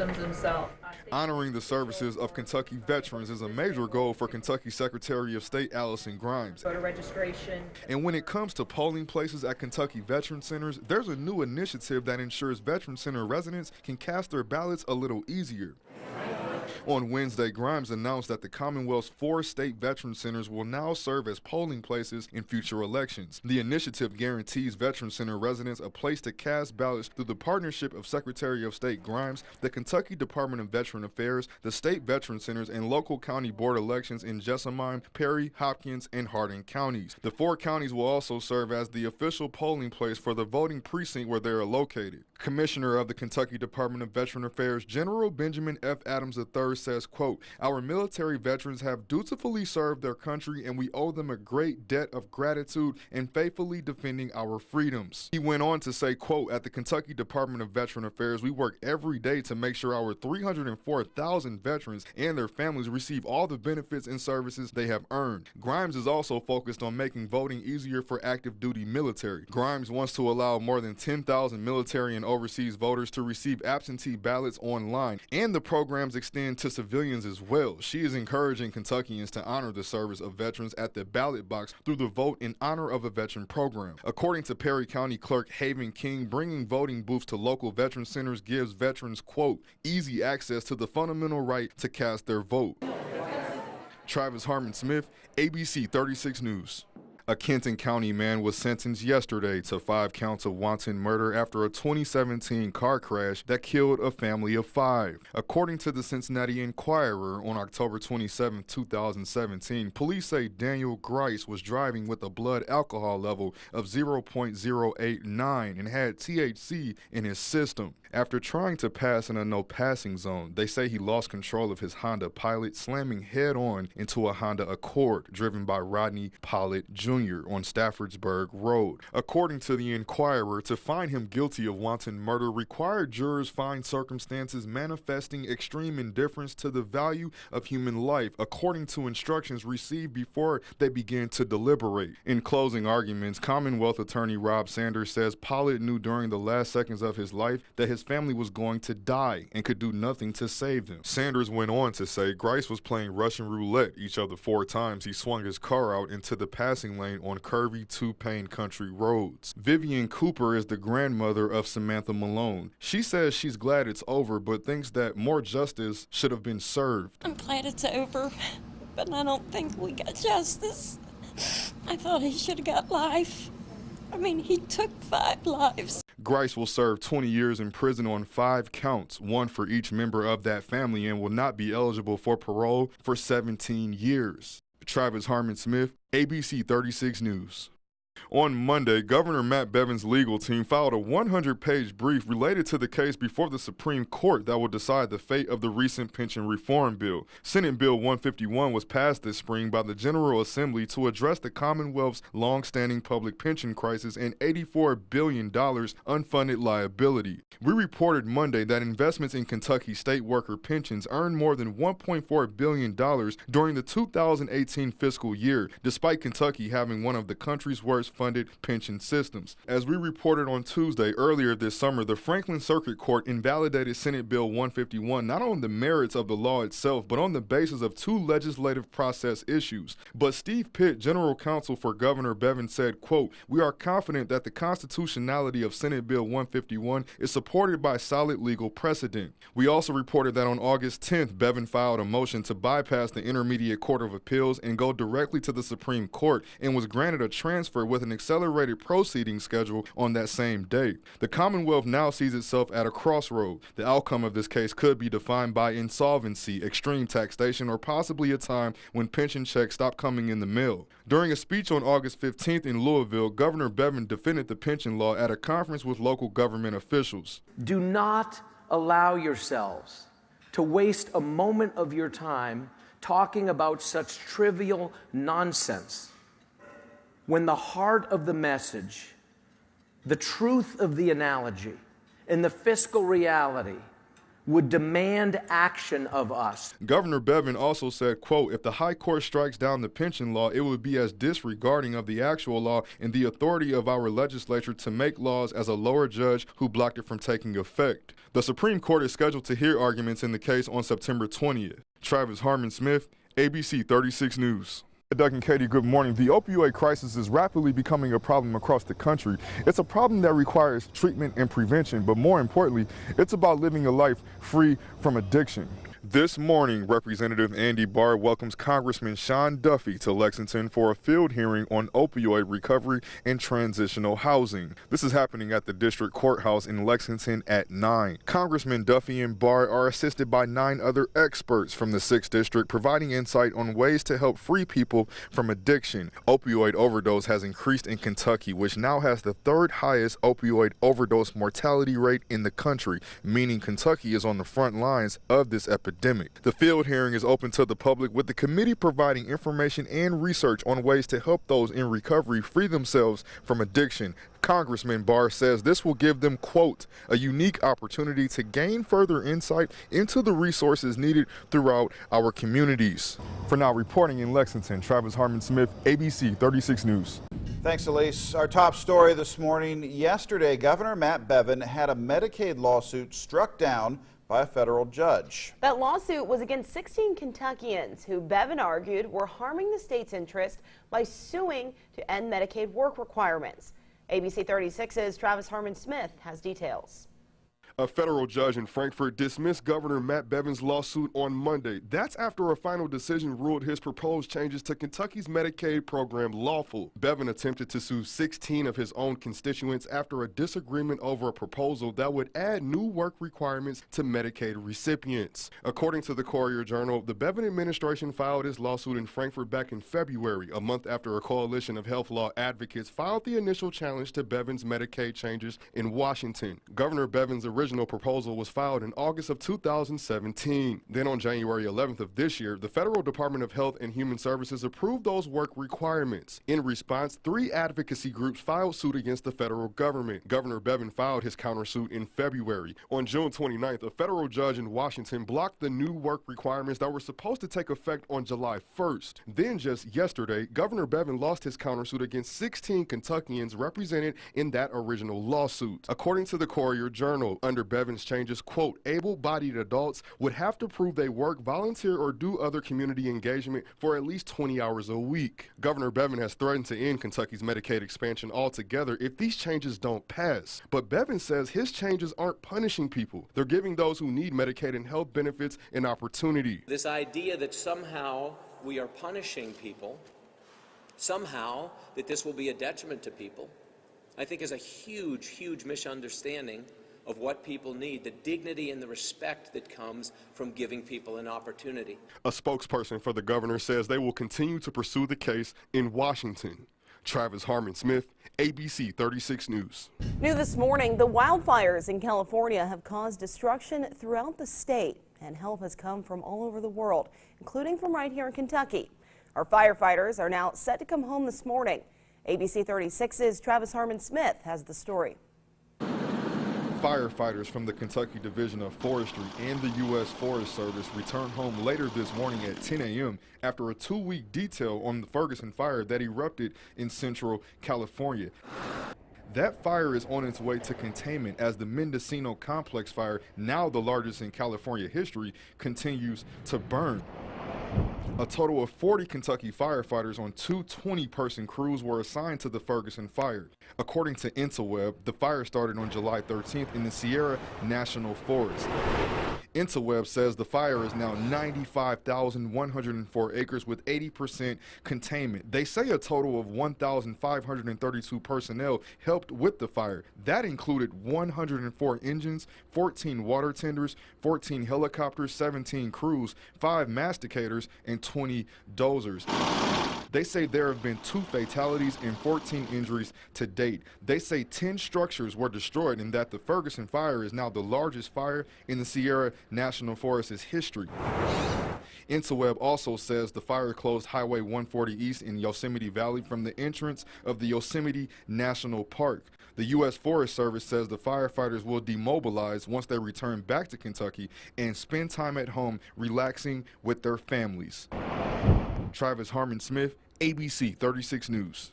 systems themselves. Honoring the services of Kentucky veterans is a major goal for Kentucky Secretary of State Allison Grimes. Voter registration. And when it comes to polling places at Kentucky Veteran Centers, there's a new initiative that ensures Veteran Center residents can cast their ballots a little easier. On Wednesday, Grimes announced that the Commonwealth's 4 state veteran centers will now serve as polling places in future elections. The initiative guarantees Veteran Center residents a place to cast ballots through the partnership of Secretary of State Grimes, the Kentucky Department of Veteran Affairs, the state veteran centers, and local county board elections in Jessamine, Perry, Hopkins, and Hardin counties. The 4 counties will also serve as the official polling place for the voting precinct where they are located. Commissioner of the Kentucky Department of Veteran Affairs, General Benjamin F. Adams III says, quote, "Our military veterans have dutifully served their country and we owe them a great debt of gratitude in faithfully defending our freedoms." He went on to say, quote, "At the Kentucky Department of Veteran Affairs, we work every day to make sure our 304,000 veterans and their families receive all the benefits and services they have earned." Grimes is also focused on making voting easier for active duty military. Grimes wants to allow more than 10,000 military and overseas voters to receive absentee ballots online, and the programs extend to civilians as well. She is encouraging Kentuckians to honor the service of veterans at the ballot box through the Vote in Honor of a Veteran program. According to Perry County Clerk Haven King, bringing voting booths to local veteran centers gives veterans, quote, "easy access to the fundamental right to cast their vote." Travis Harmon-Smith, ABC 36 News. A Kenton County man was sentenced yesterday to 5 counts of wanton murder after a 2017 car crash that killed a family of 5. According to the Cincinnati Enquirer, on October 27, 2017, police say Daniel Grice was driving with a blood alcohol level of 0.089 and had THC in his system. After trying to pass in a no-passing zone, they say he lost control of his Honda Pilot, slamming head-on into a Honda Accord driven by Rodney Pollitt Jr. on Staffordsburg Road. According to the Enquirer, to find him guilty of wanton murder required jurors find circumstances manifesting extreme indifference to the value of human life, according to instructions received before they began to deliberate. In closing arguments, Commonwealth Attorney Rob Sanders says Pollitt knew during the last seconds of his life that his family was going to die and could do nothing to save them. Sanders went on to say Grice was playing Russian roulette each of the 4 times he swung his car out into the passing lane on curvy two-pane country roads. Vivian Cooper is the grandmother of Samantha Malone. She says she's glad it's over, but thinks that more justice should have been served. I'm glad it's over, but I don't think we got justice. I thought he should have got life. I mean, he took 5 lives. Grice will serve 20 years in prison on 5 counts, 1 for each member of that family, and will not be eligible for parole for 17 years. Travis Harmon-Smith, ABC 36 News. On Monday, Governor Matt Bevin's legal team filed a 100-page brief related to the case before the Supreme Court that will decide the fate of the recent pension reform bill. Senate Bill 151 was passed this spring by the General Assembly to address the Commonwealth's long-standing public pension crisis and $84 billion unfunded liability. We reported Monday that investments in Kentucky state worker pensions earned more than $1.4 billion during the 2018 fiscal year, despite Kentucky having one of the country's worst funded pension systems. As we reported on Tuesday earlier this summer, the Franklin Circuit Court invalidated Senate Bill 151 not on the merits of the law itself, but on the basis of 2 legislative process issues. But Steve Pitt, general counsel for Governor Bevin, said, quote, "We are confident that the constitutionality of Senate Bill 151 is supported by solid legal precedent." We also reported that on August 10th, Bevin filed a motion to bypass the Intermediate Court of Appeals and go directly to the Supreme Court, and was granted a transfer with an accelerated proceeding schedule on that same day. The Commonwealth now sees itself at a crossroad. The outcome of this case could be defined by insolvency, extreme taxation, or possibly a time when pension checks stop coming in the mail. During a speech on August 15th in Louisville, Governor Bevin defended the pension law at a conference with local government officials. Do not allow yourselves to waste a moment of your time talking about such trivial nonsense, when the heart of the message, the truth of the analogy, and the fiscal reality would demand action of us. Governor Bevin also said, quote, if the high court strikes down the pension law, it would be as disregarding of the actual law and the authority of our legislature to make laws as a lower judge who blocked it from taking effect. The Supreme Court is scheduled to hear arguments in the case on September 20th. Travis Harmon-Smith, ABC 36 News. Doug and Katie, good morning. The opioid crisis is rapidly becoming a problem across the country. It's a problem that requires treatment and prevention, but more importantly, it's about living a life free from addiction. This morning, Representative Andy Barr welcomes Congressman Sean Duffy to Lexington for a field hearing on opioid recovery and transitional housing. This is happening at the District Courthouse in Lexington at 9. Congressman Duffy and Barr are assisted by 9 other experts from the 6th District, providing insight on ways to help free people from addiction. Opioid overdose has increased in Kentucky, which now has the 3rd highest opioid overdose mortality rate in the country, meaning Kentucky is on the front lines of this epidemic. The field hearing is open to the public, with the committee providing information and research on ways to help those in recovery free themselves from addiction. Congressman Barr says this will give them, quote, a unique opportunity to gain further insight into the resources needed throughout our communities. For now, reporting in Lexington, Travis Harmon-Smith, ABC 36 News. Thanks, Elise. Our top story this morning. Yesterday, Governor Matt Bevin had a Medicaid lawsuit struck down by a federal judge. That lawsuit was against 16 Kentuckians who Bevin argued were harming the state's interest by suing to end Medicaid work requirements. ABC 36's Travis Harmon-Smith has details. A federal judge in Frankfort dismissed Governor Matt Bevin's lawsuit on Monday. That's after a final decision ruled his proposed changes to Kentucky's Medicaid program lawful. Bevin attempted to sue 16 of his own constituents after a disagreement over a proposal that would add new work requirements to Medicaid recipients. According to the Courier-Journal, the Bevin administration filed his lawsuit in Frankfort back in February, a month after a coalition of health law advocates filed the initial challenge to Bevin's Medicaid changes in Washington. Governor Bevin's original proposal was filed in August of 2017. Then on January 11th of this year, the Federal Department of Health and Human Services approved those work requirements. In response, 3 advocacy groups filed suit against the federal government. Governor Bevin filed his countersuit in February. On June 29th, a federal judge in Washington blocked the new work requirements that were supposed to take effect on July 1st. Then just yesterday, Governor Bevin lost his countersuit against 16 Kentuckians represented in that original lawsuit. According to the Courier-Journal, under Bevin's changes, quote, able-bodied adults would have to prove they work, volunteer, or do other community engagement for at least 20 hours a week. Governor Bevin has threatened to end Kentucky's Medicaid expansion altogether if these changes don't pass. But Bevin says his changes aren't punishing people. They're giving those who need Medicaid and health benefits an opportunity. This idea that somehow we are punishing people, somehow that this will be a detriment to people, I think is a huge, huge misunderstanding of what people need, the dignity and the respect that comes from giving people an opportunity. A spokesperson for the governor says they will continue to pursue the case in Washington. Travis Harmon-Smith, ABC 36 News. New this morning, the wildfires in California have caused destruction throughout the state, and help has come from all over the world, including from right here in Kentucky. Our firefighters are now set to come home this morning. ABC 36's Travis Harmon-Smith has the story. Firefighters from the Kentucky Division of Forestry and the U.S. Forest Service returned home later this morning at 10 a.m. after a 2-week detail on the Ferguson fire that erupted in central California. That fire is on its way to containment as the Mendocino Complex fire, now the largest in California history, continues to burn. A total of 40 Kentucky firefighters on 2 20-person crews were assigned to the Ferguson fire. According to Interweb, the fire started on July 13th in the Sierra National Forest. Interweb says the fire is now 95,104 acres with 80% containment. They say a total of 1,532 personnel helped with the fire. That included 104 engines, 14 water tenders, 14 helicopters, 17 crews, 5 masticators, and 20 dozers. They say there have been 2 fatalities and 14 injuries to date. They say 10 structures were destroyed and that the Ferguson fire is now the largest fire in the Sierra National Forest's history. Interweb also says the fire closed Highway 140 East in Yosemite Valley from the entrance of the Yosemite National Park. The U.S. Forest Service says the firefighters will demobilize once they return back to Kentucky and spend time at home relaxing with their families. Travis Harmon-Smith, ABC 36 News.